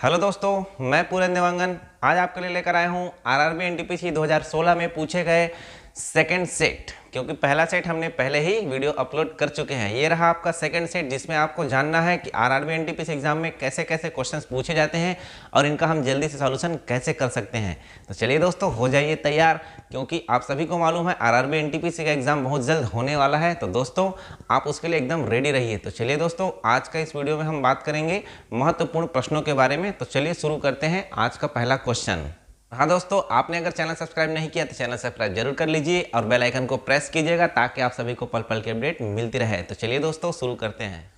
Hello दोस्तों, मैं पूरन देवांगन आज आपके लिए लेकर आया हूँ आरआरबी एनटीपीसी 2016 में पूछे गए सेकंड सेट। क्योंकि पहला सेट हमने पहले ही वीडियो अपलोड कर चुके हैं। ये रहा आपका सेकंड सेट, जिसमें आपको जानना है कि आरआरबी एनटीपीसी एग्जाम में कैसे कैसे क्वेश्चंस पूछे जाते हैं और इनका हम जल्दी से सॉल्यूशन कैसे कर सकते हैं। तो चलिए दोस्तों, हो जाइए तैयार, क्योंकि आप सभी को मालूम है आरआरबी एनटीपीसी का एग्जाम बहुत जल्द होने वाला है। तो दोस्तों आप उसके लिए एकदम रेडी रहिए। तो चलिए दोस्तों, आज का इस वीडियो में हम बात करेंगे महत्वपूर्ण प्रश्नों के बारे में। तो चलिए शुरू करते हैं आज का पहला क्वेश्चन। हाँ दोस्तों, आपने अगर चैनल सब्सक्राइब नहीं किया तो चैनल सब्सक्राइब जरूर कर लीजिए और बेल आइकन को प्रेस कीजिएगा ताकि आप सभी को पल पल की अपडेट मिलती रहे। तो चलिए दोस्तों शुरू करते हैं।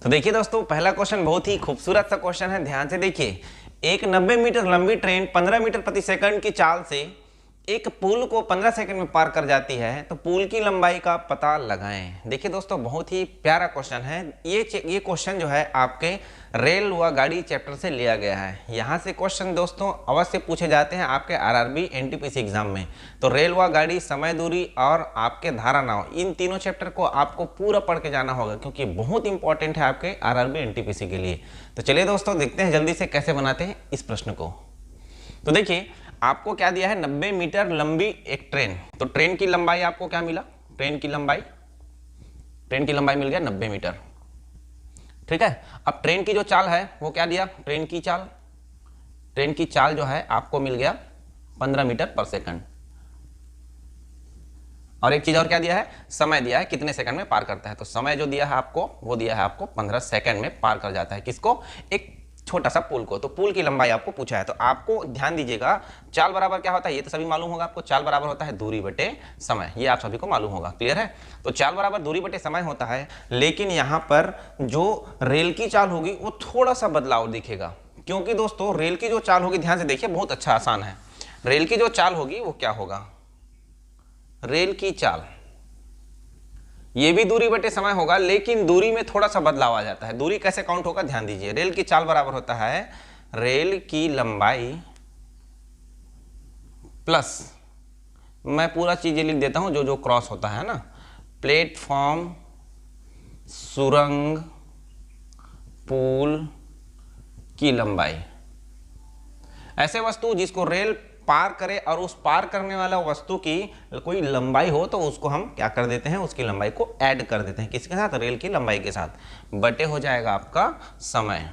तो देखिए दोस्तों, पहला क्वेश्चन बहुत ही खूबसूरत सा क्वेश्चन है, ध्यान से देखिए। एक 90 मीटर लंबी ट्रेन 15 मीटर प्रति सेकंड की चाल से एक पुल को 15 सेकंड में पार कर जाती है, तो पुल की लंबाई का पता लगाएं। देखिए दोस्तों, बहुत ही प्यारा क्वेश्चन है। ये क्वेश्चन जो है आपके रेल व गाड़ी चैप्टर से लिया गया है। यहाँ से क्वेश्चन दोस्तों अवश्य पूछे जाते हैं आपके आरआरबी एनटीपीसी एग्जाम में। तो रेल व गाड़ी, समय दूरी और आपके धारा नाव, इन तीनों चैप्टर को आपको पूरा पढ़ के जाना होगा, क्योंकि बहुत इंपॉर्टेंट है आपके आरआरबी एनटीपीसी के लिए। तो चलिए दोस्तों देखते हैं जल्दी से कैसे बनाते हैं इस प्रश्न को। तो देखिए, आपको क्या दिया है, 90 मीटर लंबी एक ट्रेन। तो ट्रेन की लंबाई आपको क्या मिला, ट्रेन की लंबाई मिल गया 90 मीटर। ठीक है। अब ट्रेन की जो चाल है वो क्या दिया, ट्रेन की चाल जो है आपको मिल गया 15 मीटर पर सेकंड। और एक चीज और क्या दिया है, समय दिया है, कितने सेकंड में पार करता है। तो समय जो दिया है आपको, वो दिया है आपको 15 सेकंड में पार कर जाता है। किसको, एक छोटा सा पुल को। तो पुल की लंबाई आपको पूछा है। तो आपको ध्यान दीजिएगा, चाल बराबर क्या होता है, ये तो सभी मालूम होगा आपको। चाल बराबर होता है दूरी बटे समय, ये आप सभी को मालूम होगा। क्लियर है। तो चाल बराबर दूरी बटे समय होता है, लेकिन यहाँ पर जो रेल की चाल होगी वो थोड़ा सा बदलाव दिखेगा। क्योंकि दोस्तों रेल की जो चाल होगी, ध्यान से देखिए, बहुत अच्छा आसान है। रेल की जो चाल होगी वो क्या होगा, रेल की चाल, ये भी दूरी बटे समय होगा, लेकिन दूरी में थोड़ा सा बदलाव आ जाता है। दूरी कैसे काउंट होगा, ध्यान दीजिए। रेल की चाल बराबर होता है रेल की लंबाई प्लस, मैं पूरा चीजें लिख देता हूं जो जो क्रॉस होता है ना, प्लेटफॉर्म, सुरंग, पुल की लंबाई। ऐसे वस्तु जिसको रेल पार करे और उस पार करने वाला वस्तु की कोई लंबाई हो, तो उसको हम क्या कर देते हैं, उसकी लंबाई को ऐड कर देते हैं। किसके साथ, रेल की लंबाई के साथ, बटे हो जाएगा आपका समय।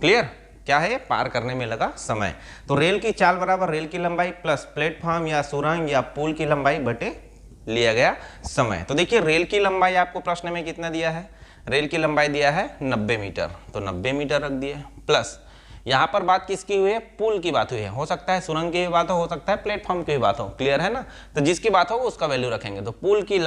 क्लियर, क्या है, पार करने में लगा समय। तो रेल की चाल बराबर रेल की लंबाई प्लस प्लेटफॉर्म या सुरंग या पुल की लंबाई बटे लिया गया समय। तो देखिए, रेल की लंबाई आपको प्रश्न में कितना दिया है, रेल की लंबाई दिया है 90 मीटर, तो 90 मीटर रख दिए, प्लस यहाँ पर बात किसकी हुई है, पुल की बात हुई है। हो सकता है सुरंग की भी बात हो सकता है प्लेटफॉर्म की भी बात हो। क्लियर है ना। तो जिसकी बात हो उसका वैल्यू रखेंगे। तो पुल की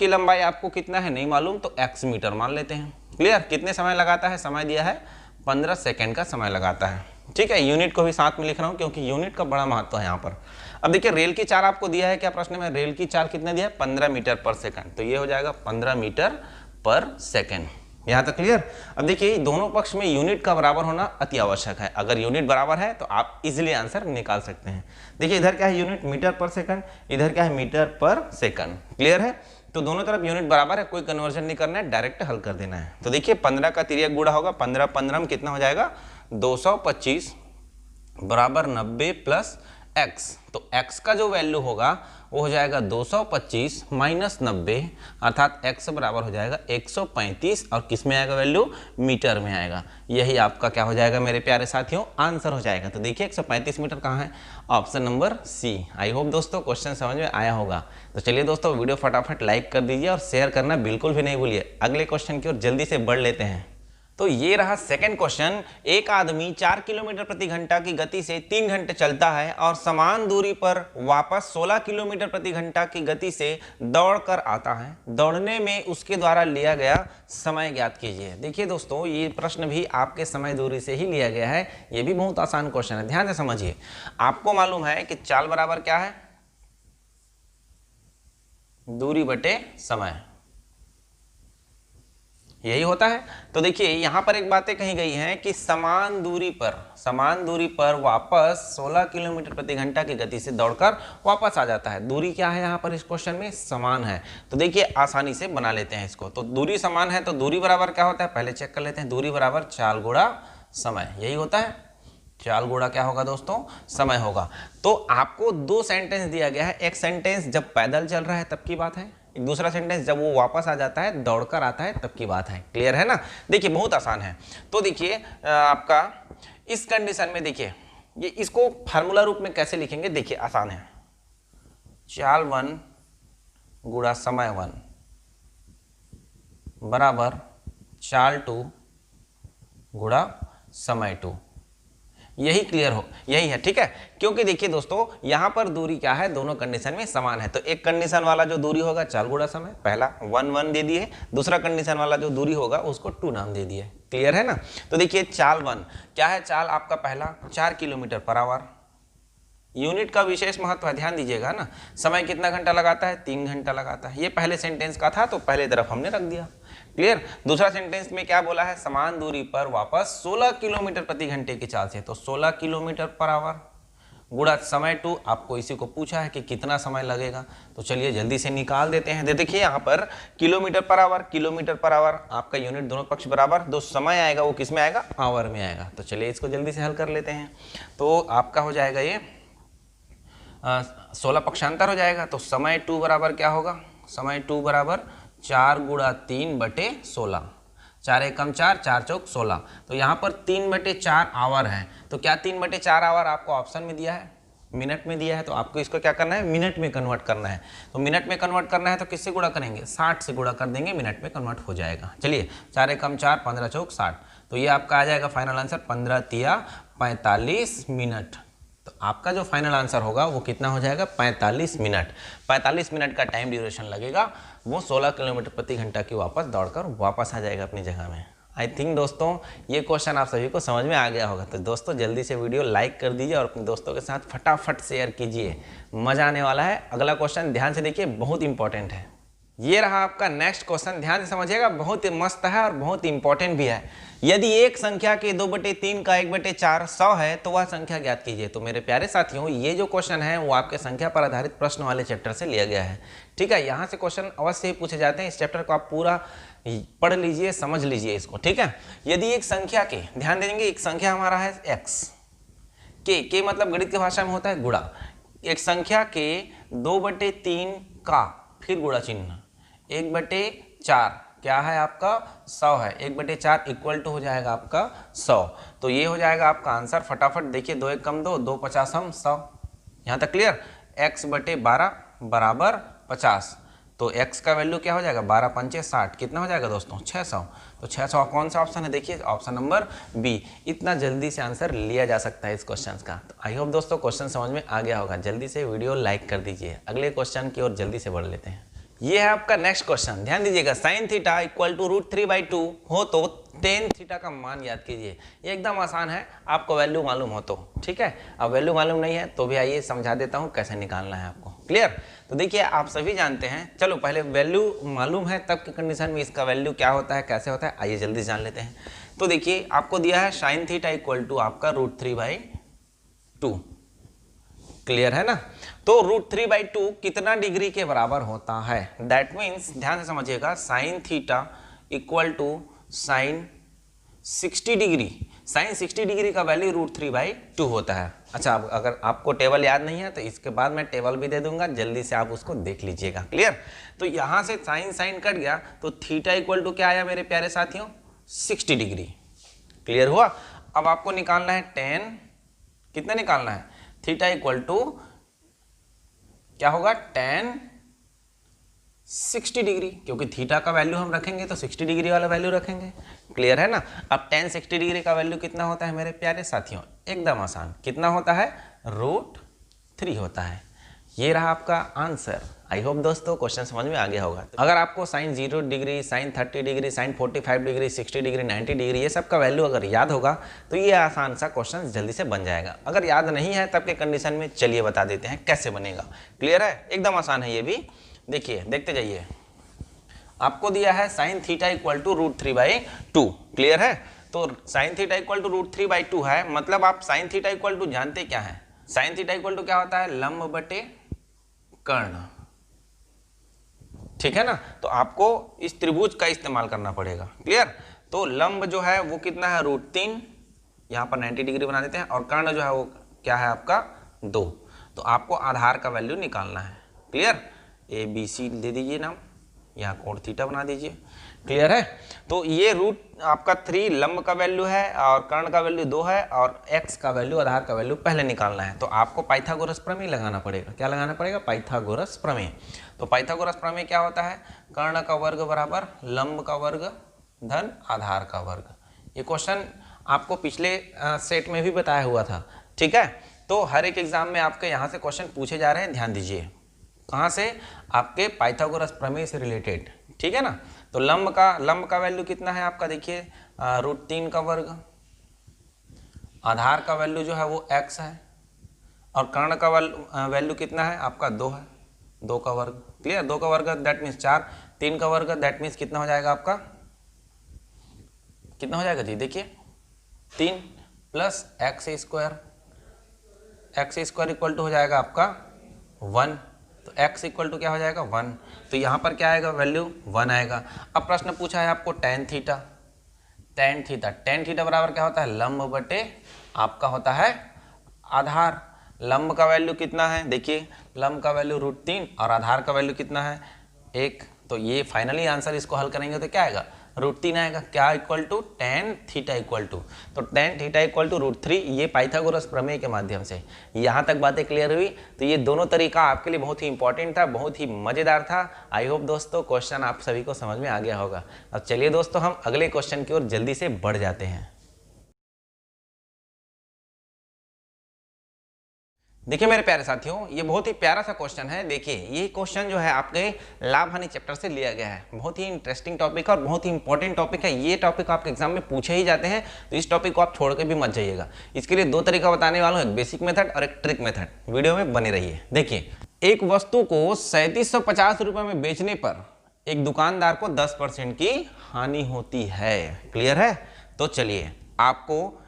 लंबाई आपको कितना है नहीं मालूम, तो x मीटर मान लेते हैं। क्लियर, कितने समय लगाता है, समय दिया है 15 सेकेंड का समय लगाता है। ठीक है, यूनिट को भी साथ में लिख रहा हूँ क्योंकि यूनिट का बड़ा महत्व है यहाँ पर। अब देखिए, रेल की चाल आपको दिया है, क्या प्रश्न में, रेल की चाल कितना दिया है, 15 मीटर पर सेकंड। तो ये हो जाएगा 15 मीटर पर सेकंड। यहाँ तक क्लियर। अब देखिए, दोनों पक्ष में यूनिट का बराबर होना अति आवश्यक है। अगर यूनिट बराबर है तो आप इजीली आंसर निकाल सकते हैं। देखिए, इधर क्या है, यूनिट मीटर पर सेकंड, इधर क्या है, मीटर पर सेकंड। क्लियर है। तो दोनों तरफ यूनिट बराबर है, कोई कन्वर्जन नहीं करना है, डायरेक्ट हल कर देना है। तो देखिए, 15 का तिर्यक गुणा होगा, 15 15 में कितना हो जाएगा, 225 बराबर 90 प्लस x। तो x का जो वैल्यू होगा वो हो जाएगा 225 माइनस 90, अर्थात x बराबर हो जाएगा 135। और किस में आएगा वैल्यू, मीटर में आएगा। यही आपका क्या हो जाएगा मेरे प्यारे साथियों, आंसर हो जाएगा। तो देखिए 135 मीटर कहाँ है, option number C. I hope दोस्तों क्वेश्चन समझ में आया होगा। तो चलिए दोस्तों, वीडियो फटाफट लाइक कर दीजिए और शेयर करना बिल्कुल भी नहीं भूलिए। अगले क्वेश्चन की ओर जल्दी से बढ़ लेते हैं। तो ये रहा सेकंड क्वेश्चन। एक आदमी 4 किलोमीटर प्रति घंटा की गति से 3 घंटे चलता है और समान दूरी पर वापस 16 किलोमीटर प्रति घंटा की गति से दौड़कर आता है। दौड़ने में उसके द्वारा लिया गया समय ज्ञात कीजिए। देखिए दोस्तों, ये प्रश्न भी आपके समय दूरी से ही लिया गया है। ये भी बहुत आसान क्वेश्चन है, ध्यान से समझिए। आपको मालूम है कि चाल बराबर क्या है, दूरी बटे समय, यही होता है। तो देखिए, यहां पर एक बातें कही गई हैं कि समान दूरी पर वापस 16 किलोमीटर प्रति घंटा की गति से दौड़कर वापस आ जाता है। दूरी क्या है यहाँ पर इस क्वेश्चन में, समान है। तो देखिए, आसानी से बना लेते हैं इसको। तो दूरी समान है तो दूरी बराबर क्या होता है, पहले चेक कर लेते हैं। दूरी बराबर चाल गुणा समय, यही होता है। चाल गुणा क्या होगा दोस्तों, समय होगा। तो आपको दो सेंटेंस दिया गया है, एक सेंटेंस जब पैदल चल रहा है तब की बात है, एक दूसरा सेंटेंस जब वो वापस आ जाता है, दौड़कर आता है तब की बात है। क्लियर है ना? देखिए बहुत आसान है। तो देखिए आपका इस कंडीशन में देखिए ये इसको फार्मूला रूप में कैसे लिखेंगे, देखिए आसान है। चाल 1 गुणा समय 1 बराबर चाल 2 गुणा समय 2। यही क्लियर हो, यही है, ठीक है। क्योंकि देखिए दोस्तों यहाँ पर दूरी क्या है, दोनों कंडीशन में समान है। तो एक कंडीशन वाला जो दूरी होगा चाल गुणा समय, पहला 1 1 दे दिए, दूसरा कंडीशन वाला जो दूरी होगा उसको 2 नाम दे दिए। क्लियर है ना? तो देखिए चाल 1 क्या है, चाल आपका पहला 4 किलोमीटर पर आवर। यूनिट का विशेष महत्व है, ध्यान दीजिएगा ना। समय कितना घंटा लगाता है, 3 घंटा लगाता है। ये पहले सेंटेंस का था तो पहले तरफ हमने रख दिया। क्लियर? दूसरा सेंटेंस में क्या बोला है, समान दूरी पर वापस 16 किलोमीटर प्रति घंटे की चाल से, तो 16 किलोमीटर पर आवर गुणा समय 2। आपको इसी को पूछा है कि कितना समय लगेगा, तो चलिए जल्दी से निकाल देते हैं। देखिए यहाँ पर किलोमीटर पर आवर आपका यूनिट दोनों पक्ष बराबर, जो समय आएगा वो किस में आएगा, आवर में आएगा। तो चलिए इसको जल्दी से हल कर लेते हैं। तो आपका हो जाएगा ये 16 पक्षांतर हो जाएगा। तो समय 2 बराबर क्या होगा, समय 2 बराबर 4 गुणा 3 बटे 16, 4 एकम 4, 4 चौक 16। तो यहाँ पर 3 बटे 4 आवर है। तो क्या 3 बटे 4 आवर आपको ऑप्शन में दिया है, मिनट में दिया है, तो आपको इसको क्या करना है, मिनट में कन्वर्ट करना है। तो मिनट में कन्वर्ट करना है तो किससे गुणा करेंगे, 60 से गुणा कर देंगे, मिनट में कन्वर्ट हो जाएगा। चलिए 4 एकम 4, 15 चौक 60। तो ये आपका आ जाएगा फाइनल आंसर 15 तिया 45 मिनट। तो आपका जो फाइनल आंसर होगा वो कितना हो जाएगा, 45 मिनट। 45 मिनट का टाइम ड्यूरेशन लगेगा, वो 16 किलोमीटर प्रति घंटा की वापस दौड़कर वापस आ जाएगा अपनी जगह में। आई थिंक दोस्तों ये क्वेश्चन आप सभी को समझ में आ गया होगा। तो दोस्तों जल्दी से वीडियो लाइक कर दीजिए और अपने दोस्तों के साथ फटाफट शेयर कीजिए, मज़ा आने वाला है। अगला क्वेश्चन ध्यान से देखिए, बहुत इंपॉर्टेंट है। ये रहा आपका नेक्स्ट क्वेश्चन, ध्यान से समझिएगा, बहुत ही मस्त है और बहुत इंपॉर्टेंट भी है। यदि एक संख्या के 2/3 का 1/4 100 है तो वह संख्या ज्ञात कीजिए। तो मेरे प्यारे साथियों ये जो क्वेश्चन है वो आपके संख्या पर आधारित प्रश्न वाले चैप्टर से लिया गया है। ठीक है, यहाँ से क्वेश्चन अवश्य ही पूछे जाते हैं। इस चैप्टर को आप पूरा पढ़ लीजिए, समझ लीजिए इसको। ठीक है, यदि एक संख्या के, ध्यान देंगे, एक संख्या हमारा है x, के मतलब गणित की भाषा में होता है गुणा। एक संख्या के 2/3 का, फिर गुणा चिन्ह, 1/4 क्या है आपका 100 है, 1/4 इक्वल टू हो जाएगा आपका 100। तो ये हो जाएगा आपका आंसर। फटाफट देखिए, 2 1 कम 2, 2 50 हम 100। यहाँ तक क्लियर? x/12 बराबर 50। तो x का वैल्यू क्या हो जाएगा, 12 पंचे 60, कितना हो जाएगा दोस्तों 600। तो 600 कौन सा ऑप्शन है, देखिए ऑप्शन नंबर बी। इतना जल्दी से आंसर लिया जा सकता है इस क्वेश्चन का। तो आई होप दोस्तों क्वेश्चन समझ में आ गया होगा। जल्दी से वीडियो लाइक कर दीजिए। अगले क्वेश्चन की ओर जल्दी से बढ़ लेते हैं। ये है आपका नेक्स्ट क्वेश्चन, ध्यान दीजिएगा। sin थीटा इक्वल टू √3/2 हो तो tan थीटा का मान याद कीजिए। ये एकदम आसान है, आपको वैल्यू मालूम हो तो। ठीक है, अब वैल्यू मालूम नहीं है तो भी आइए समझा देता हूँ कैसे निकालना है आपको। क्लियर? तो देखिए आप सभी जानते हैं, चलो पहले वैल्यू मालूम है तब की कंडीशन में इसका वैल्यू क्या होता है, कैसे होता है, आइए जल्दी से जान लेते हैं। तो देखिए आपको दिया है sin थीटा इक्वल टू आपका √3/2। क्लियर है ना? तो √3/2 कितना डिग्री के बराबर होता है, दैट मीन्स ध्यान से समझिएगा, sin theta equal to sin 60 degree. sin 60 degree का वैल्यू √3/2 होता है। अच्छा, अब अगर आपको टेबल याद नहीं है तो इसके बाद मैं टेबल भी दे दूंगा, जल्दी से आप उसको देख लीजिएगा। क्लियर? तो यहाँ से sin कट गया तो थीटा इक्वल टू क्या आया मेरे प्यारे साथियों, 60 डिग्री। क्लियर हुआ? अब आपको निकालना है tan, कितना निकालना है, थीटा इक्वल टू क्या होगा, tan 60 डिग्री, क्योंकि थीटा का वैल्यू हम रखेंगे तो 60 डिग्री वाला वैल्यू रखेंगे। क्लियर है ना? अब tan 60 डिग्री का वैल्यू कितना होता है मेरे प्यारे साथियों, एकदम आसान, कितना होता है, √3 होता है। ये रहा आपका आंसर। आई होप दोस्तों क्वेश्चन समझ में आ गया होगा। अगर आपको sin 0 degree, sin 30 degree, sin 45 degree, 60 degree, 90 degree, ये सब का वैल्यू अगर याद होगा तो ये आसान सा क्वेश्चन जल्दी से बन जाएगा। अगर याद नहीं है तब के कंडीशन में चलिए बता देते हैं कैसे बनेगा। क्लियर है? एकदम आसान है ये भी। देखिए, देखते जाइए। आपको दिया है sin theta equal to √3/2। Clear है? तो sin थीटा इक्वल टू √3/2 है, मतलब आप sin थीटा इक्वल टू जानते क्या है, sin थीटा इक्वल टू क्या होता है, लंब बटे कर्ण। ठीक है ना? तो आपको इस त्रिभुज का इस्तेमाल करना पड़ेगा। क्लियर? तो लंब जो है वो कितना है, √3, यहाँ पर 90 डिग्री बना देते हैं, और कर्ण जो है वो क्या है आपका 2। तो आपको आधार का वैल्यू निकालना है। क्लियर, ABC दे दीजिए नाम, यहाँ कोण थीटा बना दीजिए। क्लियर है। तो ये रूट आपका 3 लंब का वैल्यू है और कर्ण का वैल्यू 2 है, और x का वैल्यू आधार का वैल्यू पहले निकालना है। तो आपको पाइथागोरस प्रमेय लगाना पड़ेगा। क्या लगाना पड़ेगा? पाइथागोरस प्रमेय। तो पाइथागोरस प्रमेय क्या होता है? कर्ण का वर्ग बराबर लंब का वर्ग धन आधार का वर्ग। ये क्वेश्चन आपको पिछले सेट में भी बताया हुआ था। ठीक है। तो हर एक एग्जाम में आपके यहाँ से क्वेश्चन पूछे जा रहे हैं, ध्यान दीजिए। कहाँ से? आपके पाइथागोरस प्रमेय से रिलेटेड। ठीक है ना। तो लंब का वैल्यू कितना है आपका? देखिए √3 का वर्ग, आधार का वैल्यू जो है वो x है, और कर्ण का वैल्यू कितना है आपका? 2 है, 2 का वर्ग। क्लियर, 2 का वर्ग दैट मीन्स 4, 3 का वर्ग दैट मीन्स कितना हो जाएगा आपका? कितना हो जाएगा जी? देखिए 3 प्लस x² इक्वल टू हो जाएगा आपका 1। तो x इक्वल टू क्या हो जाएगा? 1। तो यहाँ पर क्या आएगा? वैल्यू 1 आएगा। अब प्रश्न पूछा है आपको tan थीटा। tan थीटा बराबर क्या होता है? लंब बटे आपका होता है आधार। लंब का वैल्यू कितना है? देखिए लंब का वैल्यू √3 और आधार का वैल्यू कितना है? 1। तो ये फाइनली आंसर इसको हल करेंगे तो क्या आएगा? √3 आएगा। क्या equal to? tan theta equal to. तो tan थीटा इक्वल टू √3, ये पाइथागोरस प्रमेय के माध्यम से। यहाँ तक बातें क्लियर हुई। तो ये दोनों तरीका आपके लिए बहुत ही इंपॉर्टेंट था, बहुत ही मजेदार था। आई होप दोस्तों क्वेश्चन आप सभी को समझ में आ गया होगा। अब चलिए दोस्तों हम अगले क्वेश्चन की ओर जल्दी से बढ़ जाते हैं। देखिए मेरे प्यारे साथियों, ये बहुत ही प्यारा सा क्वेश्चन है। देखिए ये क्वेश्चन जो है आपके लाभ हानि चैप्टर से लिया गया है। बहुत ही इंटरेस्टिंग टॉपिक और बहुत ही इंपॉर्टेंट टॉपिक है। ये टॉपिक आपके एग्जाम में पूछे ही जाते हैं, तो इस टॉपिक को आप छोड़ के भी मत जाइएगा। इसके लिए 2 तरीका बताने वाला हूँ, एक बेसिक मेथड और एक ट्रिक मेथड। वीडियो में बने रहिए। देखिए एक वस्तु को 3750 रुपये में बेचने पर एक दुकानदार को 10% की हानि होती है। क्लियर है। तो चलिए आपको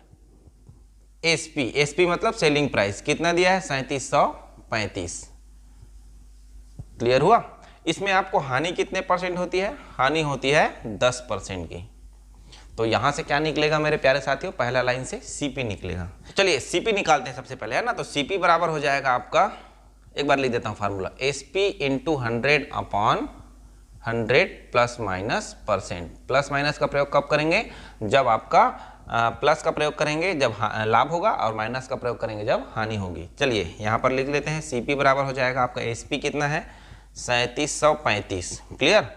एसपी मतलब सेलिंग प्राइस कितना दिया है? 3735। क्लियर हुआ। इसमें आपको हानि कितने परसेंट होती है? हानि होती है 10% की। तो यहां से क्या निकलेगा मेरे प्यारे साथियों? पहला लाइन से सीपी निकलेगा। चलिए सीपी निकालते हैं सबसे पहले, है ना। तो सीपी बराबर हो जाएगा आपका, एक बार लिख देता हूं formula, SP into 100/100 plus minus percent. Plus minus का प्रयोग कब करेंगे? जब आपका प्लस का प्रयोग करेंगे जब लाभ होगा, और माइनस का प्रयोग करेंगे जब हानि होगी। चलिए यहाँ पर लिख लेते हैं, सीपी बराबर हो जाएगा आपका, एसपी कितना है? 3735। क्लियर।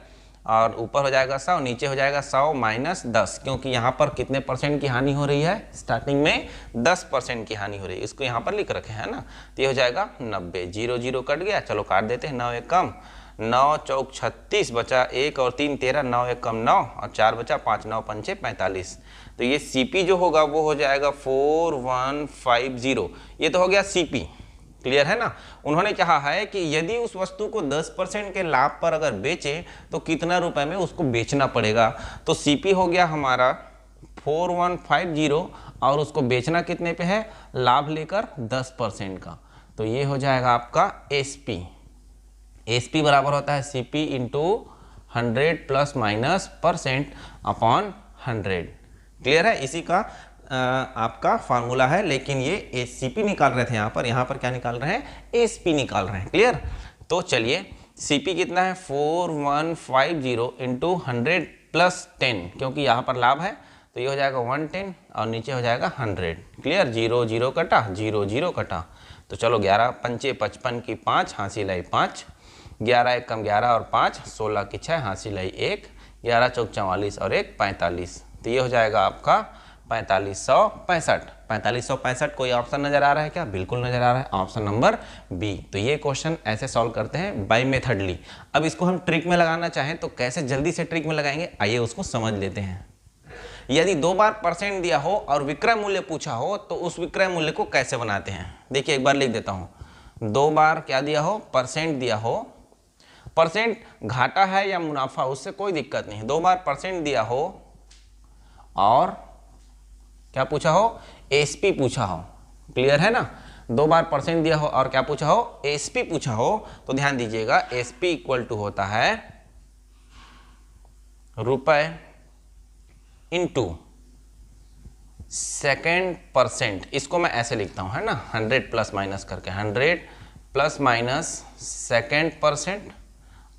और ऊपर हो जाएगा 100, नीचे हो जाएगा 100 माइनस 10, क्योंकि यहाँ पर कितने परसेंट की हानि हो रही है? स्टार्टिंग में 10% की हानि हो रही है। इसको यहाँ पर लिख रखे हैं ना। तो ये हो जाएगा 90। 0 0 कट गया, चलो काट देते हैं। 9 1 कम 9 चौक 36 बचा 1 और 3 13, 9 1 कम 9 और 4 बचा 5 9 5 45। तो ये सीपी जो होगा वो हो जाएगा 4150। ये तो हो गया सीपी। क्लियर है ना। उन्होंने कहा है कि यदि उस वस्तु को 10% के लाभ पर अगर बेचे तो कितना रुपए में उसको बेचना पड़ेगा। तो सीपी हो गया हमारा 4150 और उसको बेचना कितने पे है? लाभ लेकर 10% का। तो ये हो जाएगा आपका एसपी। एसपी बराबर होता है CP into 100 plus minus percent upon 100। Clear है। इसी का आपका फार्मूला है, लेकिन ये एससीपी निकाल रहे थे यहाँ पर क्या निकाल रहे हैं? एसपी निकाल रहे हैं। क्लियर। तो चलिए सीपी कितना है? 4150 इंटू 100 प्लस 10, क्योंकि यहाँ पर लाभ है तो ये हो जाएगा 110 और नीचे हो जाएगा 100। क्लियर। 0 0 कटा, 0 0 कटा। तो चलो 11 पंचे 55 की 5 हासिल आई 5, 11 1 कम 11 और 5 16 की 6 हासिल आई 1, 11 चौक 44 और 1 45। तो ये हो जाएगा आपका 4565। 4565 कोई ऑप्शन नजर आ रहा है क्या? बिल्कुल नजर आ रहा है, ऑप्शन नंबर बी। तो ये क्वेश्चन ऐसे सॉल्व करते हैं बाय मेथडली। अब इसको हम ट्रिक में लगाना चाहें तो कैसे जल्दी से ट्रिक में लगाएंगे, आइए उसको समझ लेते हैं। यदि 2 बार परसेंट दिया हो और विक्रय मूल्य पूछा हो तो उस विक्रय मूल्य को कैसे बनाते हैं? देखिए एक बार लिख देता हूं। 2 बार क्या दिया हो? परसेंट दिया हो। परसेंट घाटा है या मुनाफा, उससे कोई दिक्कत नहीं। 2 बार परसेंट दिया हो और क्या पूछा हो? एसपी पूछा हो। क्लियर है ना। 2 बार परसेंट दिया हो और क्या पूछा हो? एसपी पूछा हो। तो ध्यान दीजिएगा, एसपी इक्वल टू होता है रुपए इंटू सेकेंड परसेंट, इसको मैं ऐसे लिखता हूँ, है ना, 100 प्लस माइनस करके, 100 plus minus second percent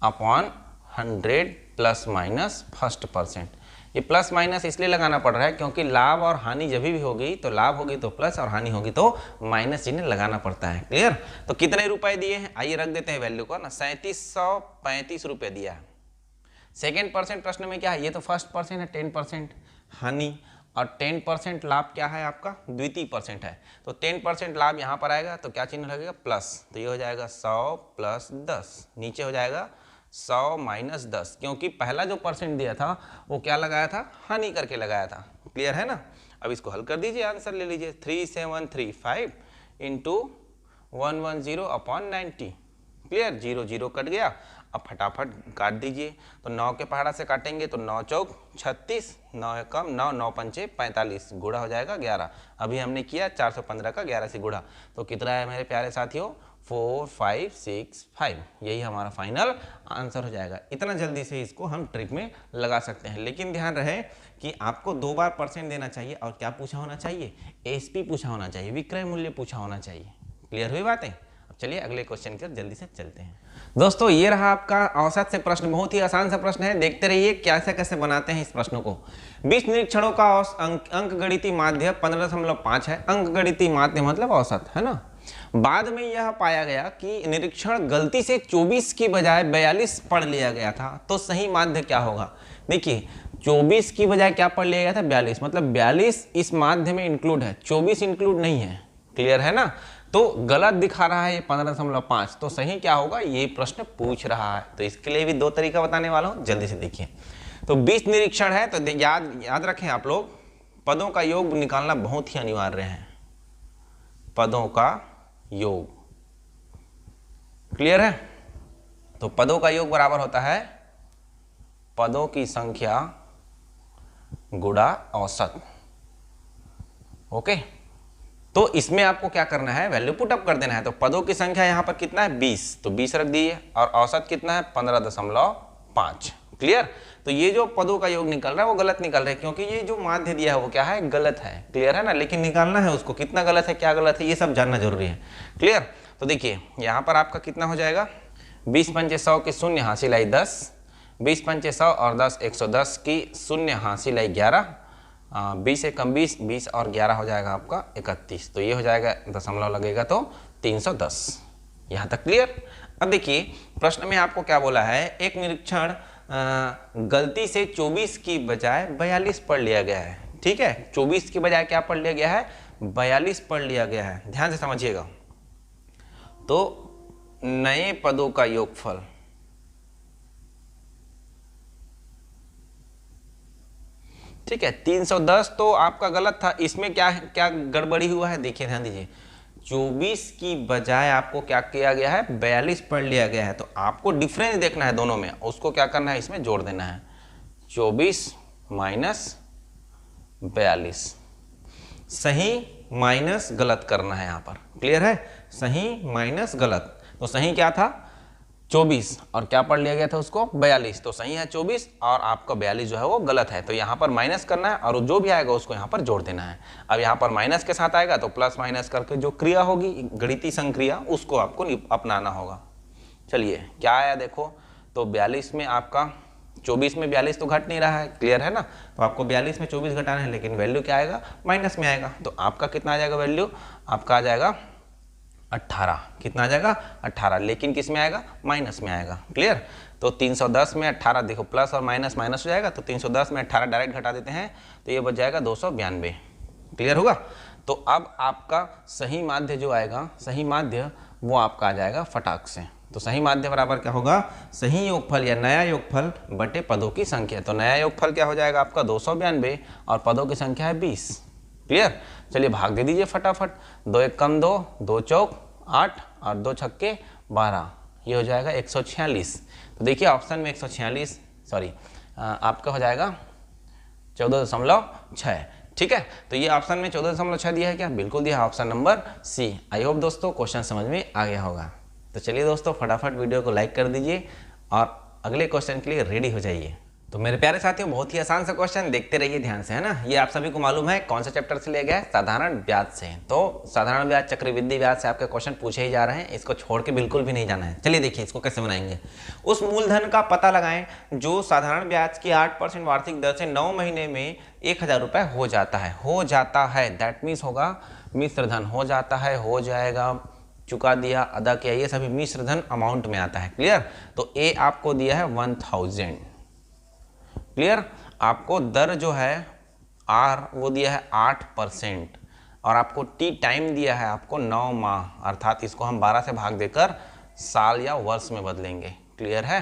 upon 100 plus minus first percent. ये प्लस माइनस इसलिए लगाना पड़ रहा है क्योंकि लाभ और हानि जब भी होगी तो लाभ होगी तो प्लस और हानि होगी तो माइनस चिन्ह लगाना पड़ता है। क्लियर? तो कितने रुपए दिए हैं, आइए रख देते हैं वैल्यू को ना, 3735 रुपये दिया है। सेकेंड परसेंट प्रश्न में क्या है, ये तो फर्स्ट परसेंट है, 10% हानि, और 10% लाभ क्या है आपका, द्वितीय परसेंट है, तो 10% लाभ यहाँ पर आएगा तो क्या चिन्ह लगेगा, प्लस, तो ये हो जाएगा 100 प्लस 10, नीचे हो जाएगा 100 माइनस 10, क्योंकि पहला जो परसेंट दिया था वो क्या लगाया था, हानि करके लगाया था। क्लियर है ना? अब इसको हल कर दीजिए, आंसर ले लीजिए, 3735 इंटू 110 अपॉन 90। क्लियर? 0 0 कट गया। अब फटाफट काट दीजिए, तो 9 के पहाड़ा से काटेंगे तो 9 चौक 36, 9 कम 9, 9 पंचे 45, गुणा हो जाएगा 11। अभी हमने किया 415 का 11 से गुणा, तो कितना है मेरे प्यारे साथियों, 4565। यही हमारा फाइनल आंसर हो जाएगा। इतना जल्दी से इसको हम ट्रिक में लगा सकते हैं, लेकिन ध्यान रहे कि आपको 2 बार परसेंट देना चाहिए और क्या पूछा होना चाहिए, एसपी पूछा होना चाहिए, विक्रय मूल्य पूछा होना चाहिए। क्लियर हुई बातें? अब चलिए अगले क्वेश्चन की जल्दी से चलते हैं। दोस्तों ये रहा आपका औसत से प्रश्न, बहुत ही आसान सा प्रश्न है, देखते रहिए कैसे कैसे बनाते हैं इस प्रश्न को। 20 निरीक्षणों का अंक गणितीय माध्य 15.5 है। अंक गणितीय माध्य मतलब औसत, है ना। बाद में यह पाया गया कि निरीक्षण गलती से 24 की बजाय 42 पढ़ लिया गया था, तो सही माध्य क्या होगा। देखिए 24 की बजाय क्या पढ़ लिया गया था, 42, मतलब 42 इस माध्य में इंक्लूड है, 24 इंक्लूड नहीं है। क्लियर है ना? तो गलत दिखा रहा है ये 15.5, तो सही क्या होगा, ये प्रश्न पूछ रहा है। तो इसके लिए भी 2 तरीका बताने वाला हूं, जल्दी से देखिए। तो 20 निरीक्षण है, तो याद रखें आप लोग, पदों का योग निकालना बहुत ही अनिवार्य है, पदों का योग। क्लियर है? तो पदों का योग बराबर होता है पदों की संख्या गुणा औसत। ओके, तो इसमें आपको क्या करना है, वैल्यू पुट अप कर देना है। तो पदों की संख्या यहाँ पर कितना है, 20, तो 20 रख दिए, और औसत कितना है, 15.5। क्लियर? तो ये जो पदों का योग निकल रहा है वो गलत निकल रहा है, क्योंकि ये जो माध्य दिया है वो क्या है, गलत है। क्लियर है ना? लेकिन निकालना है उसको, कितना गलत है, क्या गलत है, ये सब जानना जरूरी है। क्लियर? तो देखिए यहाँ पर आपका कितना हो जाएगा, 20 पंचे 100 की शून्य हासिल आई 10, 20 पंचे 100 और 10 110 की शून्य हासिल आई 11, 20 से कम 20, 20 और 11 हो जाएगा आपका 31, तो ये हो जाएगा, दशमलव लगेगा तो 310। यहाँ तक क्लियर? अब देखिए प्रश्न में आपको क्या बोला है, एक निरीक्षण गलती से 24 की बजाय 42 पढ़ लिया गया है। ठीक है, 24 की बजाय क्या पढ़ लिया गया है, 42 पढ़ लिया गया है। ध्यान से समझिएगा। तो नए पदों का योगफल, ठीक है, 310 तो आपका गलत था, इसमें क्या क्या गड़बड़ी हुआ है, देखिए ध्यान दीजिए, 24 की बजाय आपको क्या किया गया है, 42 पढ़ लिया गया है। तो आपको डिफरेंस देखना है दोनों में, उसको क्या करना है, इसमें जोड़ देना है, 24 माइनस 42, सही माइनस गलत करना है यहाँ पर। क्लियर है? सही माइनस गलत, तो सही क्या था 24 और क्या पढ़ लिया गया था उसको 42, तो सही है 24 और आपका 42 जो है वो गलत है। तो यहाँ पर माइनस करना है और जो भी आएगा उसको यहाँ पर जोड़ देना है। अब यहाँ पर माइनस के साथ आएगा तो प्लस माइनस करके जो क्रिया होगी गणितीय संक्रिया उसको आपको अपनाना होगा। चलिए क्या आया देखो, तो 42 में आपका 24 में 42 तो घट नहीं रहा है। क्लियर है ना? तो आपको 42 में 24 घटाना है, लेकिन वैल्यू क्या आएगा, माइनस में आएगा। तो आपका कितना आ जाएगा वैल्यू, आपका आ जाएगा 18। कितना आ जाएगा 18, लेकिन किस में आएगा, माइनस में आएगा। क्लियर? तो 310 में 18 देखो, प्लस और माइनस माइनस हो जाएगा, तो 310 में 18 डायरेक्ट घटा देते हैं तो ये बच जाएगा 292। क्लियर होगा? तो अब आपका सही माध्य जो आएगा, सही माध्य वो आपका आ जाएगा फटाक से। तो सही माध्य बराबर क्या होगा, सही योगफल या नया योगफल बटे पदों की संख्या। तो नया योगफल क्या हो जाएगा आपका 292 और पदों की संख्या है 20। क्लियर? चलिए भाग दे दीजिए फटाफट, 2 एक कम 2, 2 चौक 8 और 2 छक्के 12, ये हो जाएगा 146। तो देखिए ऑप्शन में 146 सॉरी आपका हो जाएगा 14.6। ठीक है, तो ये ऑप्शन में 14.6 दिया है क्या, बिल्कुल दिया है, option number C. I hope दोस्तों क्वेश्चन समझ में आ गया होगा। तो चलिए दोस्तों फटाफट वीडियो को लाइक कर दीजिए और अगले क्वेश्चन के लिए रेडी हो जाइए। तो मेरे प्यारे साथियों, बहुत ही आसान सा क्वेश्चन, देखते रहिए ध्यान से, है ना। ये आप सभी को मालूम है कौन सा चैप्टर से लिया गया है, साधारण ब्याज से। तो साधारण ब्याज, चक्रवृद्धि ब्याज से आपके क्वेश्चन पूछे ही जा रहे हैं, इसको छोड़ के बिल्कुल भी नहीं जाना है। चलिए देखिए इसको कैसे बनाएंगे। उस मूलधन का पता लगाएं जो साधारण ब्याज की 8% वार्षिक दर से 9 महीने में 1000 रुपये हो जाता है। दैट मीन्स होगा मिश्र धन, हो जाता है, हो जाएगा, चुका दिया, अदा किया, ये सभी मिश्र धन अमाउंट में आता है। क्लियर। तो ए आपको दिया है 1000। क्लियर। आपको दर जो है आर वो दिया है 8% और आपको टी टाइम दिया है आपको 9 माह, अर्थात इसको हम 12 से भाग देकर साल या वर्ष में बदलेंगे। क्लियर है।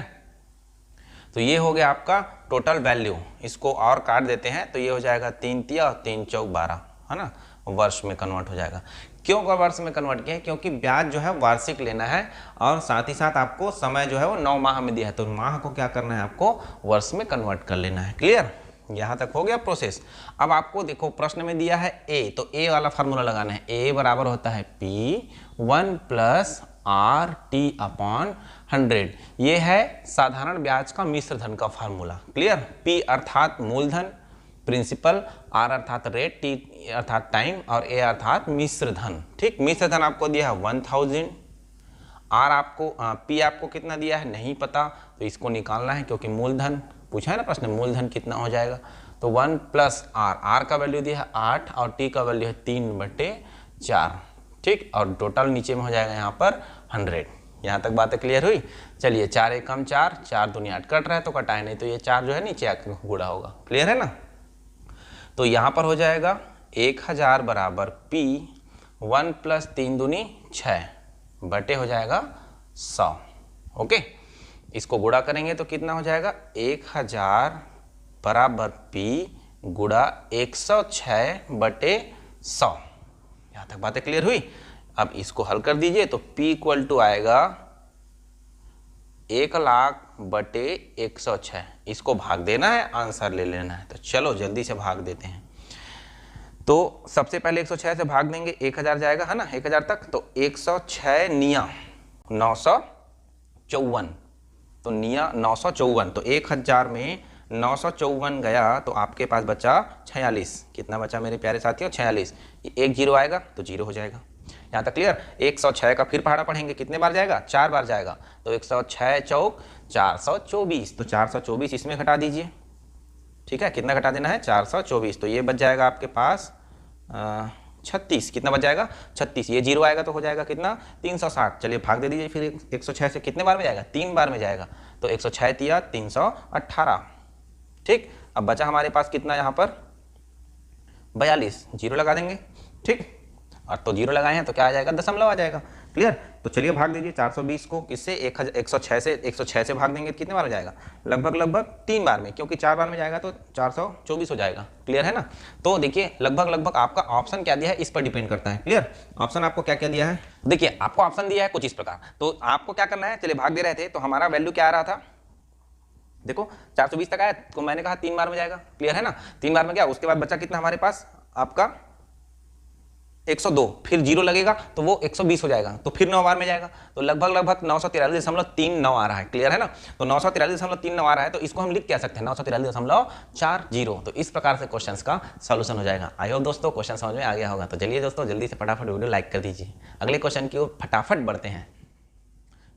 तो ये हो गया आपका टोटल वैल्यू। इसको और काट देते हैं तो ये हो जाएगा 3 तिया और 3 चौक 12, है ना, वर्ष में कन्वर्ट हो जाएगा। क्यों वर्ष में कन्वर्ट किया है? क्योंकि ब्याज जो है वार्षिक लेना है और साथ ही साथ आपको समय जो है वो 9 माह में दिया है, तो माह को क्या करना है, आपको वर्ष में कन्वर्ट कर लेना है। क्लियर। यहाँ तक हो गया प्रोसेस। अब आपको देखो प्रश्न में दिया है ए, तो ए वाला फार्मूला लगाना है। ए बराबर होता है P1 + RT/100। ये है साधारण ब्याज का मिश्र धन का फार्मूला। क्लियर। P अर्थात मूलधन, प्रिंसिपल, आर अर्थात रेट, टी अर्थात टाइम और ए अर्थात मिश्र धन। ठीक। मिश्र धन आपको दिया है 1000। आर आपको पी आपको कितना दिया है नहीं पता, तो इसको निकालना है क्योंकि मूलधन पूछा है ना प्रश्न, मूलधन कितना हो जाएगा। तो 1 + R, आर का वैल्यू दिया है 8 और टी का वैल्यू है 3/4। ठीक। और टोटल नीचे में हो जाएगा यहाँ पर 100। यहाँ तक बातें क्लियर हुई। चलिए 4 × 1 = 4, 4 दूनी 8 कट रहा है तो कटाए नहीं, तो ये 4 जो है नीचे आकर गुणा होगा। क्लियर है ना। तो यहाँ पर हो जाएगा 1000 बराबर P1 + 3 दूनी 6 बटे हो जाएगा 100। ओके। इसको गुणा करेंगे तो कितना हो जाएगा, 1000 बराबर P गुणा 106/100। यहाँ तक बातें क्लियर हुई। अब इसको हल कर दीजिए तो P = आएगा 1,00,000/106। इसको भाग देना है, आंसर ले लेना है। तो चलो जल्दी से भाग देते हैं। तो सबसे पहले 106 से भाग देंगे, 1000 जाएगा, है ना, 1000 तक। तो 106 निया 954, तो निया 954, तो 1000 में 954 गया तो आपके पास बचा 46। कितना बचा मेरे प्यारे साथियों, 46। एक जीरो आएगा तो जीरो हो जाएगा। यहाँ तक क्लियर। 106 का फिर पहाड़ा पढ़ेंगे, कितने बार जाएगा, 4 बार जाएगा। तो 106 चौक 424, तो 424 इसमें घटा दीजिए। ठीक है, कितना घटा देना है, 424। तो ये बच जाएगा आपके पास 36। कितना बच जाएगा, 36। ये जीरो आएगा तो हो जाएगा कितना, 360। चलिए भाग दे दीजिए फिर 106 से। कितने बार में जाएगा, 3 बार में जाएगा। तो 106 तिया 318। ठीक। अब बचा हमारे पास कितना यहाँ पर 42, जीरो लगा देंगे। ठीक। और तो जीरो लगाए हैं तो क्या आ जाएगा, दशमलव आ जाएगा। क्लियर। तो चलिए भाग दीजिए 420 को किससे, 106 से भाग देंगे कितने बार हो जाएगा, लगभग 3 बार में, क्योंकि 4 बार में जाएगा तो 424 हो जाएगा। क्लियर है ना। तो देखिए लगभग आपका ऑप्शन क्या दिया है इस पर डिपेंड करता है। क्लियर। ऑप्शन आपको क्या क्या दिया है, देखिए आपको ऑप्शन दिया है कुछ इस प्रकार। तो आपको क्या करना है, चलिए भाग दे रहे थे तो हमारा वैल्यू क्या आ रहा था, देखो 420 तक आया तो मैंने कहा 3 बार में जाएगा। क्लियर है ना। 3 बार में गया, उसके बाद बचा कितना हमारे पास आपका 102, फिर जीरो लगेगा तो वो 120 हो जाएगा, तो फिर 9 बार में जाएगा। तो लगभग 943.39 आ रहा है। क्लियर है ना। तो 943.39 आ रहा है, तो इसको हम लिख क्या सकते हैं, 943.40। तो इस प्रकार से क्वेश्चंस का सॉल्यूशन हो जाएगा। आई होप दोस्तों क्वेश्चन समझ में आ गया होगा। तो चलिए दोस्तों जल्दी से फटाफट वीडियो लाइक कर दीजिए। अगले क्वेश्चन की ओर फटाफट बढ़ते हैं।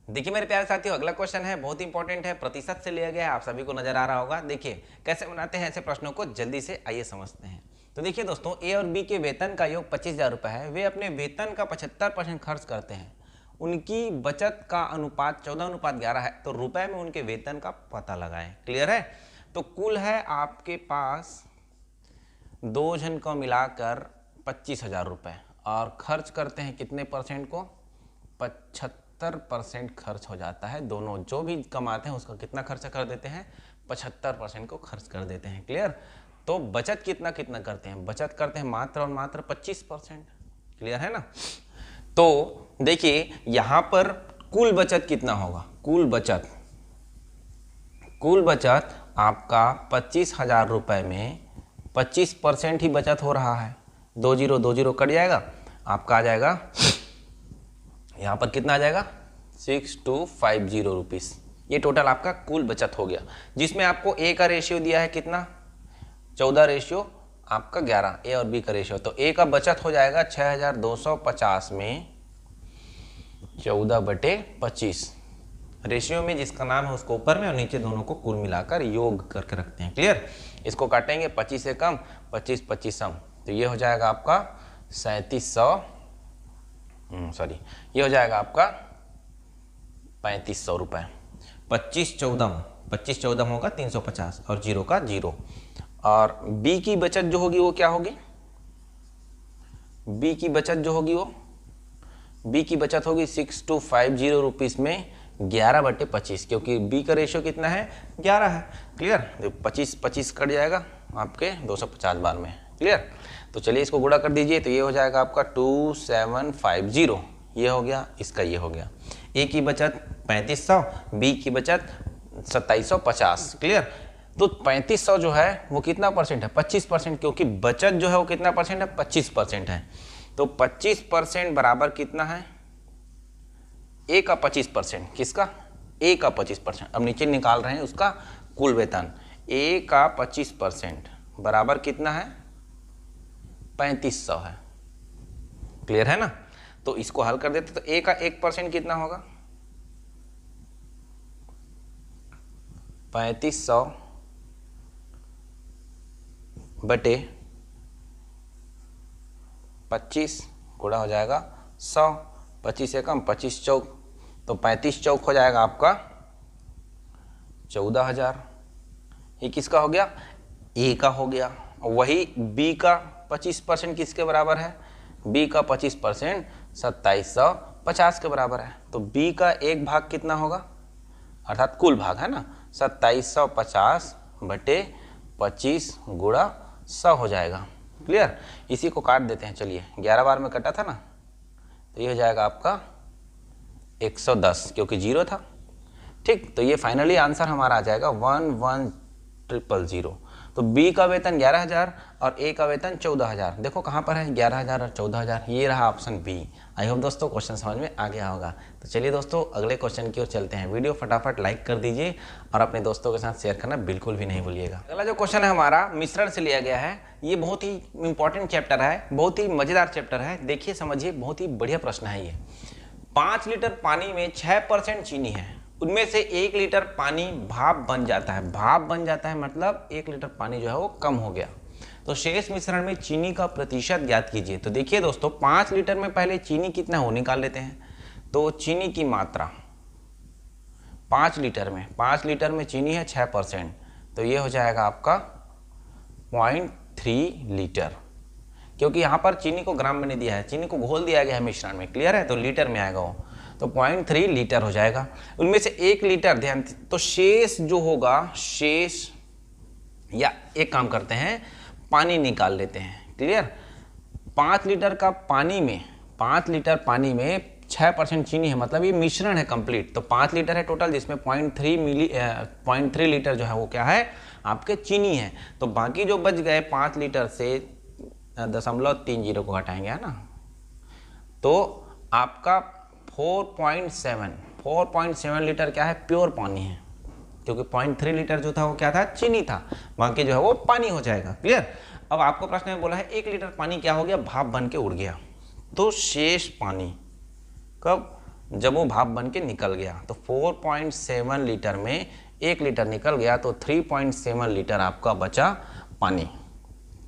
देखिए मेरे प्यारे साथियों, अगला क्वेश्चन है बहुत इंपॉर्टेंट है, प्रतिशत से लिया गया है, आप सभी को नजर आ रहा होगा। देखिए कैसे बनाते हैं ऐसे प्रश्नों को, जल्दी से आइए समझते हैं। तो देखिए दोस्तों, ए और बी के वेतन का योग 25,000 रुपये है। वे अपने वेतन का 75% खर्च करते हैं। उनकी बचत का अनुपात 14:11 है। तो रुपए में उनके वेतन का पता लगाएं। क्लियर है। तो कुल है आपके पास 2 जन को मिलाकर 25,000 रुपये और खर्च करते हैं कितने परसेंट को, 75% खर्च हो जाता है। दोनों जो भी कमाते हैं उसका कितना खर्च कर देते हैं, 75% को खर्च कर देते हैं। क्लियर। तो बचत कितना करते हैं, बचत करते हैं मात्र और मात्र 25%। क्लियर है ना। तो देखिए यहां पर कुल बचत कितना होगा, कुल बचत आपका 25,000 रुपये में 25% ही बचत हो रहा है। 2 जीरो कट जाएगा, आपका आ जाएगा यहाँ पर कितना आ जाएगा, 6250 रुपीस। ये टोटल आपका कुल बचत हो गया, जिसमें आपको ए का रेशियो दिया है कितना 14 रेशियो आपका 11, ए और बी का रेशियो। तो ए का बचत हो जाएगा 6250 में 14/25 रेशियो में, जिसका नाम है उसको ऊपर में और नीचे दोनों को कुल मिलाकर योग करके रखते हैं। क्लियर? इसको काटेंगे 25 से कम 25 25 सम, तो ये हो जाएगा आपका 3700 सॉरी ये हो जाएगा आपका 3500 रुपये। 25 14 होगा 350 और जीरो का जीरो। और बी की बचत जो होगी वो क्या होगी? बी की बचत जो होगी वो बी की बचत होगी 6250 रुपीज़ में 11/25, क्योंकि बी का रेशियो कितना है 11 है। क्लियर? 25 25 कट जाएगा आपके 250 बार में। क्लियर? तो चलिए इसको गुणा कर दीजिए, तो ये हो जाएगा आपका 2750, ये हो गया, इसका ये हो गया। ए की बचत 3500, बी की बचत 2750। क्लियर? तो 3500 जो है वो कितना परसेंट है? 25%, क्योंकि बचत जो है वो कितना परसेंट है? 25% है। तो 25% बराबर कितना है? ए का 25%। किसका? ए का 25%। अब नीचे निकाल रहे हैं उसका कुल वेतन। ए का 25% बराबर कितना है? 3500 है। क्लियर है ना? तो इसको हल कर देते, तो ए का 1% कितना होगा? 3500 बटे 25 गुणा हो जाएगा 100, 25 से कम 25 चौक, तो 35 चौक हो जाएगा आपका 14000। ये किसका हो गया? ए का हो गया। वही बी का 25% किसके बराबर है? बी का 25% 2750 के बराबर है। तो बी का एक भाग कितना होगा? अर्थात कुल भाग है ना, 2750 बटे 25 गुणा 100 हो जाएगा। क्लियर? इसी को काट देते हैं। चलिए 11 बार में कटा था ना, तो ये हो जाएगा आपका 110, क्योंकि जीरो था। ठीक, तो ये फाइनली आंसर हमारा आ जाएगा 11000। तो बी का वेतन 11000 और ए का वेतन 14000। देखो कहाँ पर है 11000 और 14000, ये रहा ऑप्शन बी। आई होप दोस्तों क्वेश्चन समझ में आ गया होगा। तो चलिए दोस्तों अगले क्वेश्चन की ओर चलते हैं। वीडियो फटाफट लाइक कर दीजिए और अपने दोस्तों के साथ शेयर करना बिल्कुल भी नहीं भूलिएगा। अगला जो क्वेश्चन है हमारा मिश्रण से लिया गया है। ये बहुत ही इंपॉर्टेंट चैप्टर है, बहुत ही मजेदार चैप्टर है। देखिए समझिए, बहुत ही बढ़िया प्रश्न है ये। 5 लीटर पानी में 6% चीनी है, उनमें से 1 लीटर पानी भाप बन जाता है। भाप बन जाता है मतलब 1 लीटर पानी जो है वो कम हो गया। तो शेष मिश्रण में चीनी का प्रतिशत ज्ञात कीजिए। तो देखिए दोस्तों 5 लीटर में पहले चीनी कितना हो निकाल लेते हैं। तो चीनी की मात्रा 5 लीटर में चीनी है 6%, तो ये हो जाएगा आपका 0.3 लीटर, क्योंकि यहाँ पर चीनी को ग्राम में नहीं दिया है, चीनी को घोल दिया गया है मिश्रण में। क्लियर है? तो लीटर में आएगा वो, तो 0.3 लीटर हो जाएगा। उनमें से 1 लीटर, ध्यान, तो शेष जो होगा, शेष, या एक काम करते हैं पानी निकाल लेते हैं। क्लियर? 5 लीटर पानी में 6% चीनी है, मतलब ये मिश्रण है कंप्लीट। तो 5 लीटर है टोटल, जिसमें 0.3 लीटर जो है वो क्या है आपके चीनी है। तो बाकी जो बच गए 5 लीटर से 0.30 को घटाएंगे, है ना, तो आपका 4.7 लीटर क्या है प्योर पानी है, क्योंकि 0.3 लीटर जो था वो क्या था चीनी था, बाकी जो है वो पानी हो जाएगा। क्लियर? अब आपको प्रश्न में बोला है 1 लीटर पानी क्या हो गया, भाप बन के उड़ गया। तो शेष पानी कब, जब वो भाप बन के निकल गया। तो 4.7 लीटर में 1 लीटर निकल गया, तो 3.7 लीटर आपका बचा पानी।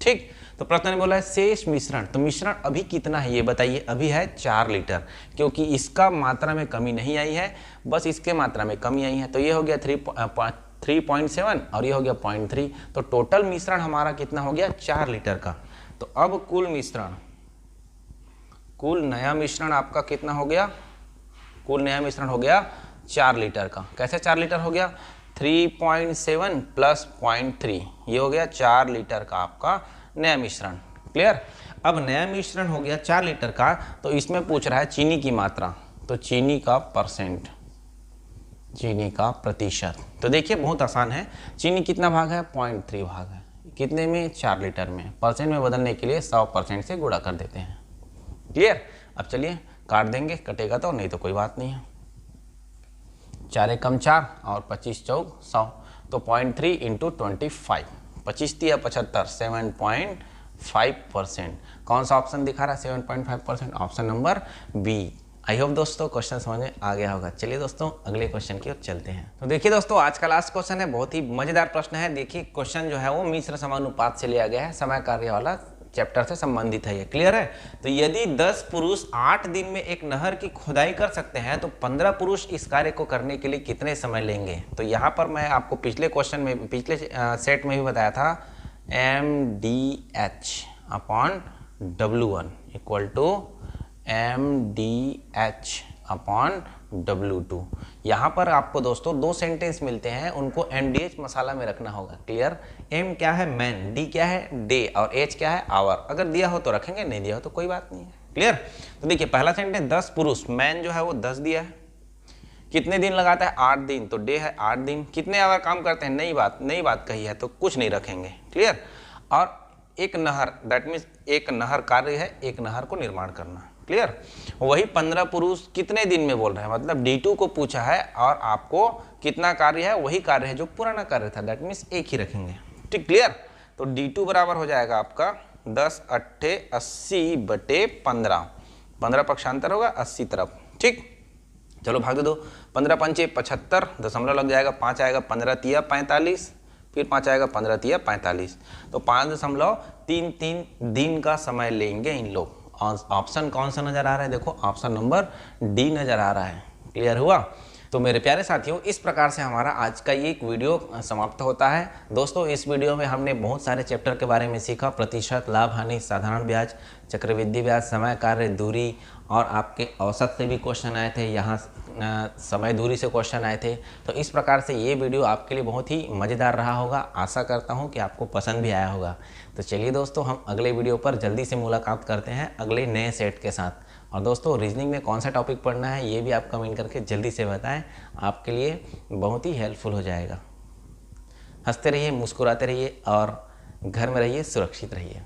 ठीक, तो प्रश्न ने बोला है शेष मिश्रण, तो मिश्रण अभी कितना है ये बताइए। अभी है 4 लीटर, क्योंकि इसका मात्रा में कमी नहीं आई है, बस इसके मात्रा में कमी आई है। तो ये हो गया 3.7 और ये हो गया 0.3। तो टोटल मिश्रण हमारा कितना हो गया 4 लीटर का। तो अब कुल नया मिश्रण आपका कितना हो गया, कुल नया मिश्रण हो गया 4 लीटर का। कैसे 4 लीटर हो गया, 3.7 प्लस 0.3, ये हो गया 4 लीटर का आपका नया मिश्रण। क्लियर? अब नया मिश्रण हो गया 4 लीटर का, तो इसमें पूछ रहा है चीनी की मात्रा, तो चीनी का परसेंट, चीनी का प्रतिशत। तो देखिए बहुत आसान है, चीनी कितना भाग है 0.3 भाग है, कितने में 4 लीटर में। परसेंट में बदलने के लिए 100% से गुणा कर देते हैं। क्लियर? अब चलिए काट देंगे, कटेगा तो, नहीं तो कोई बात नहीं है। 4 एकम 4 और 25 चौक 100, तो 0.3 इंटू 25, 25 तिया 75, 7.5%। कौन सा ऑप्शन दिखा रहा है 7.5%? Option number B. I hope दोस्तों क्वेश्चन समझ में आ गया होगा। चलिए दोस्तों अगले क्वेश्चन की ओर चलते हैं। तो देखिए दोस्तों आज का लास्ट क्वेश्चन है, बहुत ही मजेदार प्रश्न है। देखिए क्वेश्चन जो है वो मिश्र समानुपात से लिया गया है, समय कार्य वाला चैप्टर से संबंधित है ये, क्लियर है। तो यदि 10 पुरुष 8 दिन में एक नहर की खुदाई कर सकते हैं तो 15 पुरुष इस कार्य को करने के लिए कितने समय लेंगे? तो यहाँ पर मैं आपको पिछले क्वेश्चन में, पिछले सेट में भी बताया था MDH/W1 इक्वल टू MDH/W2। यहाँ पर आपको दोस्तों दो सेंटेंस मिलते हैं, उनको MDH मसाला में रखना होगा, क्लियर। M क्या है मैन, D क्या है डे और H क्या है आवर। अगर दिया हो तो रखेंगे, नहीं दिया हो तो कोई बात नहीं है, क्लियर। तो देखिए पहला सेंटेंस 10 पुरुष, मैन जो है वो 10 दिया है, कितने दिन लगाता है 8 दिन, तो डे है 8 दिन। कितने आवर काम करते हैं, नई बात कही है तो कुछ नहीं रखेंगे, क्लियर। और एक नहर, दैट मीन्स एक नहर कार्य है, एक नहर को निर्माण करना, क्लियर। वही 15 पुरुष कितने दिन में बोल रहे हैं, मतलब D2 को पूछा है और आपको कितना कार्य है, वही कार्य है जो पुराना कार्य था, दैट मीन्स एक ही रखेंगे, ठीक, क्लियर। तो D2 बराबर हो जाएगा आपका 10 8 80 बटे 15, 15 पक्षांतर होगा 80 तरफ, ठीक। चलो भाग दे दो, 15 पंचे 75, दशमलव लग जाएगा, 5 आएगा, 15 तिया 45, फिर 5 आएगा, 15 तिया 45, तो 5.33 दिन का समय लेंगे इन लोग। ऑप्शन कौन सा नजर आ रहा है, देखो ऑप्शन नंबर डी नजर आ रहा है, क्लियर हुआ। तो मेरे प्यारे साथियों इस प्रकार से हमारा आज का ये एक वीडियो समाप्त होता है। दोस्तों इस वीडियो में हमने बहुत सारे चैप्टर के बारे में सीखा, प्रतिशत, लाभ हानि, साधारण ब्याज, चक्रवृद्धि ब्याज, समय कार्य, दूरी, और आपके औसत से भी क्वेश्चन आए थे, यहाँ समय दूरी से क्वेश्चन आए थे। तो इस प्रकार से ये वीडियो आपके लिए बहुत ही मज़ेदार रहा होगा, आशा करता हूँ कि आपको पसंद भी आया होगा। तो चलिए दोस्तों हम अगले वीडियो पर जल्दी से मुलाकात करते हैं अगले नए सेट के साथ। और दोस्तों रीजनिंग में कौन सा टॉपिक पढ़ना है ये भी आप कमेंट करके जल्दी से बताएं, आपके लिए बहुत ही हेल्पफुल हो जाएगा। हंसते रहिए, मुस्कुराते रहिए और घर में रहिए, सुरक्षित रहिए।